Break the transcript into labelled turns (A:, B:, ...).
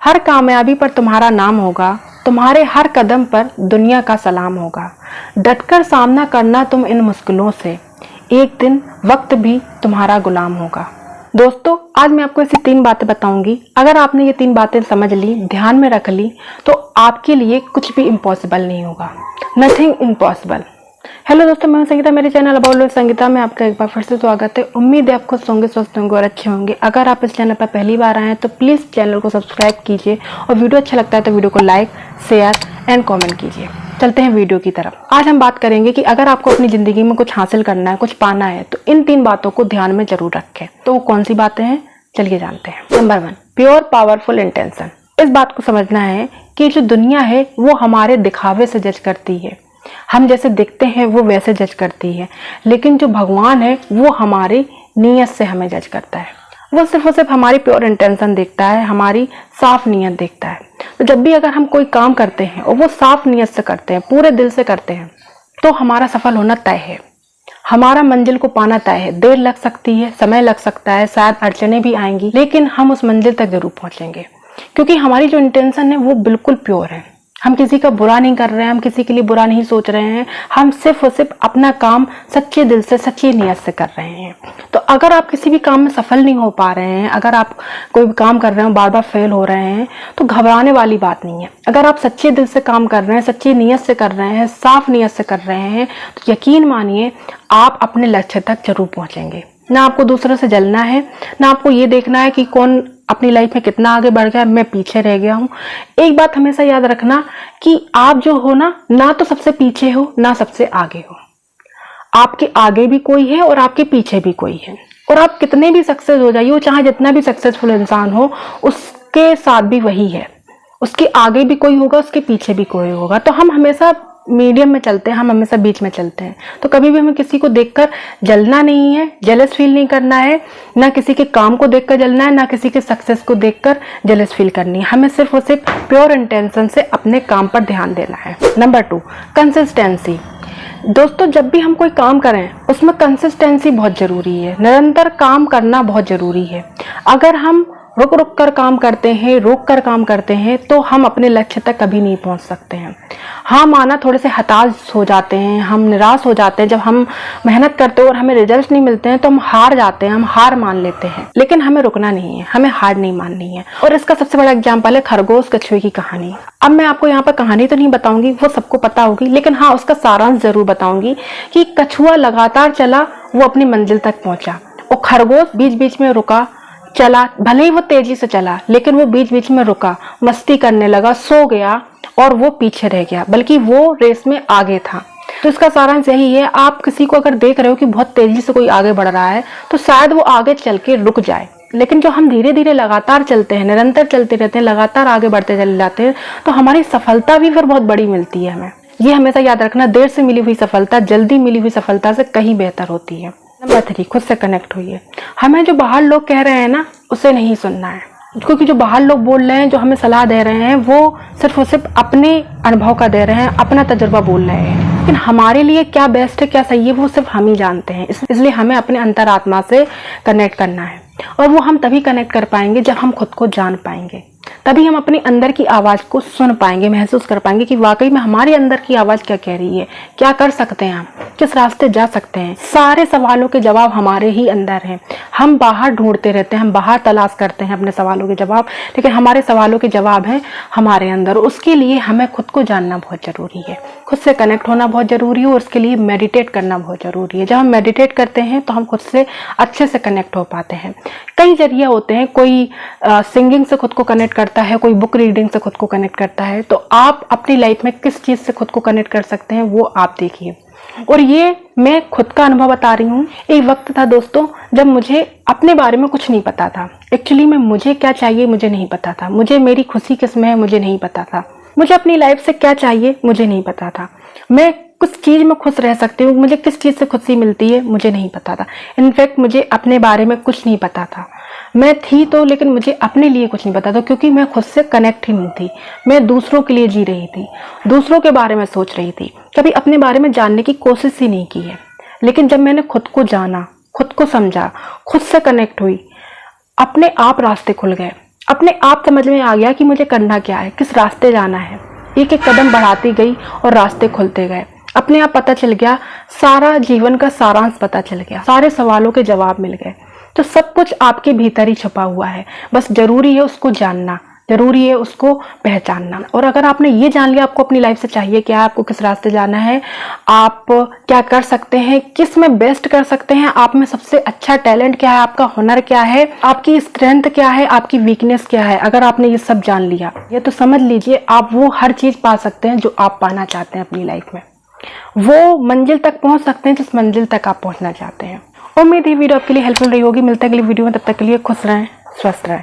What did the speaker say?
A: हर कामयाबी पर तुम्हारा नाम होगा, तुम्हारे हर कदम पर दुनिया का सलाम होगा। डटकर सामना करना तुम इन मुश्किलों से, एक दिन वक्त भी तुम्हारा गुलाम होगा। दोस्तों, आज मैं आपको ऐसी 3 बातें बताऊंगी। अगर आपने ये 3 बातें समझ ली, ध्यान में रख ली, तो आपके लिए कुछ भी इम्पॉसिबल नहीं होगा। Nothing impossible. हेलो दोस्तों, मैं संगीता, मेरे चैनल अबाउट संगीता में आपका एक बार फिर से स्वागत है। उम्मीद है आप खुश होंगे, स्वस्थ होंगे और अच्छे होंगे। अगर आप इस चैनल पर पहली बार आए हैं तो प्लीज़ चैनल को सब्सक्राइब कीजिए और वीडियो अच्छा लगता है तो वीडियो को लाइक, शेयर एंड कमेंट कीजिए। चलते हैं वीडियो की तरफ। आज हम बात करेंगे कि अगर आपको अपनी ज़िंदगी में कुछ हासिल करना है, कुछ पाना है, तो इन 3 बातों को ध्यान में जरूर रखें। तो वो कौन सी बातें हैं, चलिए जानते हैं। Number 1, pure powerful intention. इस बात को समझना है कि जो दुनिया है वो हमारे दिखावे से जज करती है। हम जैसे दिखते हैं वो वैसे जज करती है, लेकिन जो भगवान है वो हमारी नीयत से हमें जज करता है। वो सिर्फ और सिर्फ हमारी प्योर इंटेंशन देखता है, हमारी साफ नीयत देखता है। तो जब भी अगर हम कोई काम करते हैं और वो साफ नीयत से करते हैं, पूरे दिल से करते हैं, तो हमारा सफल होना तय है, हमारा मंजिल को पाना तय है। देर लग सकती है, समय लग सकता है, शायद अड़चने भी आएंगी, लेकिन हम उस मंजिल तक जरूर पहुंचेंगे, क्योंकि हमारी जो इंटेंशन है वो बिल्कुल प्योर है। हम किसी का बुरा नहीं कर रहे हैं, हम किसी के लिए बुरा नहीं सोच रहे हैं, हम सिर्फ और सिर्फ अपना काम सच्चे दिल से, सच्ची नीयत से कर रहे हैं। तो अगर आप किसी भी काम में सफल नहीं हो पा रहे हैं, अगर आप कोई भी काम कर रहे हो बार बार फेल हो रहे हैं, तो घबराने वाली बात नहीं है। अगर आप सच्चे दिल से काम कर रहे हैं, सच्ची नीयत से कर रहे हैं, साफ नीयत से कर रहे हैं, तो यकीन मानिए आप अपने लक्ष्य तक जरूर पहुंचेंगे। ना आपको दूसरों से जलना है, ना आपको ये देखना है कि कौन अपनी लाइफ में कितना आगे बढ़ गया, मैं पीछे रह गया हूँ। एक बात हमेशा याद रखना कि आप जो हो ना तो सबसे पीछे हो, ना सबसे आगे हो। आपके आगे भी कोई है और आपके पीछे भी कोई है। और आप कितने भी सक्सेस हो जाइए, चाहे जितना भी सक्सेसफुल इंसान हो, उसके साथ भी वही है। उसके आगे भी कोई होगा, उसके पीछे भी कोई होगा। तो हम हमेशा मीडियम में चलते हैं, हम हमेशा बीच में चलते हैं। तो कभी भी हमें किसी को देखकर जलना नहीं है, जेलस फील नहीं करना है, ना किसी के काम को देखकर जलना है, ना किसी के सक्सेस को देखकर जेलस फील करनी है। हमें सिर्फ और सिर्फ प्योर इंटेंशन से अपने काम पर ध्यान देना है। Number 2, consistency. दोस्तों, जब भी हम कोई काम करें उसमें कंसिस्टेंसी बहुत जरूरी है। निरंतर काम करना बहुत जरूरी है। अगर हम रुक रुक कर काम करते हैं, रोक कर काम करते हैं, तो हम अपने लक्ष्य तक कभी नहीं पहुंच सकते हैं। हाँ, माना थोड़े से हताश हो जाते हैं, हम निराश हो जाते हैं। जब हम मेहनत करते हैं और हमें रिजल्ट नहीं मिलते हैं तो हम हार जाते हैं, हम हार मान लेते हैं। लेकिन हमें रुकना नहीं है, हमें हार नहीं माननी है। और इसका सबसे बड़ा एग्जाम्पल है खरगोश कछुए की कहानी। अब मैं आपको यहाँ पर कहानी तो नहीं बताऊंगी, वो सबको पता होगी, लेकिन हाँ उसका सारांश जरूर बताऊंगी कि कछुआ लगातार चला, वो अपनी मंजिल तक पहुंचा, और खरगोश बीच बीच में रुका, चला। भले ही वो तेजी से चला, लेकिन वो बीच बीच में रुका, मस्ती करने लगा, सो गया और वो पीछे रह गया, बल्कि वो रेस में आगे था। तो इसका सारांश यही है, आप किसी को अगर देख रहे हो कि बहुत तेजी से कोई आगे बढ़ रहा है, तो शायद वो आगे चल के रुक जाए। लेकिन जो हम धीरे धीरे लगातार चलते हैं, निरंतर चलते रहते हैं, लगातार आगे बढ़ते चले जाते हैं, तो हमारी सफलता भी फिर बहुत बड़ी मिलती है हमें। ये हमेशा याद रखना, देर से मिली हुई सफलता जल्दी मिली हुई सफलता से कहीं बेहतर होती है। नंबर 3, खुद से कनेक्ट होइए। हमें जो बाहर लोग कह रहे हैं ना, उसे नहीं सुनना है, क्योंकि जो बाहर लोग बोल रहे हैं, जो हमें सलाह दे रहे हैं, वो सिर्फ और सिर्फ अपने अनुभव का दे रहे हैं, अपना तजुर्बा बोल रहे हैं। लेकिन हमारे लिए क्या बेस्ट है, क्या सही है, वो सिर्फ हम ही जानते हैं। इसलिए हमें अपने अंतरात्मा से कनेक्ट करना है, और वो हम तभी कनेक्ट कर पाएंगे जब हम खुद को जान पाएंगे। तभी हम अपने अंदर की आवाज़ को सुन पाएंगे, महसूस कर पाएंगे कि वाकई में हमारे अंदर की आवाज़ क्या कह रही है, क्या कर सकते हैं हम, किस रास्ते जा सकते हैं। सारे सवालों के जवाब हमारे ही अंदर हैं। हम बाहर ढूंढते रहते हैं, हम बाहर तलाश करते हैं अपने सवालों के जवाब, लेकिन हमारे सवालों के जवाब हैं हमारे अंदर। उसके लिए हमें खुद को जानना बहुत ज़रूरी है, खुद से कनेक्ट होना बहुत ज़रूरी है, और उसके लिए मेडिटेट करना बहुत ज़रूरी है। जब हम मेडिटेट करते हैं तो हम खुद से अच्छे से कनेक्ट हो पाते हैं। कई जरिए होते हैं, कोई सिंगिंग से खुद को कनेक्ट करता है, कोई बुक रीडिंग से खुद को कनेक्ट करता है। तो आप अपनी लाइफ में किस चीज़ से खुद को कनेक्ट कर सकते हैं वो आप देखिए। और ये मैं खुद का अनुभव बता रही हूँ। एक वक्त था दोस्तों जब मुझे अपने बारे में कुछ नहीं पता था। एक्चुअली में मुझे क्या चाहिए मुझे नहीं पता था, मुझे मेरी खुशी किस में है मुझे नहीं पता था, मुझे अपनी लाइफ से क्या चाहिए मुझे नहीं पता था, मैं किस चीज़ में खुश रह सकती हूँ, मुझे किस चीज़ से खुशी मिलती है मुझे नहीं पता था। इनफैक्ट मुझे अपने बारे में कुछ नहीं पता था। मैं थी तो, लेकिन मुझे अपने लिए कुछ नहीं पता था, क्योंकि मैं खुद से कनेक्ट ही नहीं थी। मैं दूसरों के लिए जी रही थी, दूसरों के बारे में सोच रही थी, कभी अपने बारे में जानने की कोशिश ही नहीं की है। लेकिन जब मैंने खुद को जाना, खुद को समझा, खुद से कनेक्ट हुई, अपने आप रास्ते खुल गए। अपने आप समझ में आ गया कि मुझे करना क्या है, किस रास्ते जाना है। एक एक कदम बढ़ाती गई और रास्ते खुलते गए। अपने आप पता चल गया, सारा जीवन का सारांश पता चल गया, सारे सवालों के जवाब मिल गए। तो सब कुछ आपके भीतर ही छुपा हुआ है, बस जरूरी है उसको जानना, जरूरी है उसको पहचानना। और अगर आपने ये जान लिया आपको अपनी लाइफ से चाहिए क्या, आपको किस रास्ते जाना है, आप क्या कर सकते हैं, किस में बेस्ट कर सकते हैं, आप में सबसे अच्छा टैलेंट क्या है, आपका हुनर क्या है, आपकी स्ट्रेंथ क्या है, आपकी वीकनेस क्या है, अगर आपने ये सब जान लिया ये तो समझ लीजिए आप वो हर चीज पा सकते हैं जो आप पाना चाहते हैं अपनी लाइफ में। वो मंजिल तक पहुंच सकते हैं जिस मंजिल तक आप पहुंचना चाहते हैं। उम्मीद है वीडियो आपके लिए हेल्पफुल रही होगी। मिलते हैं अगली वीडियो में, तब तक के लिए खुश रहें, स्वस्थ रहें।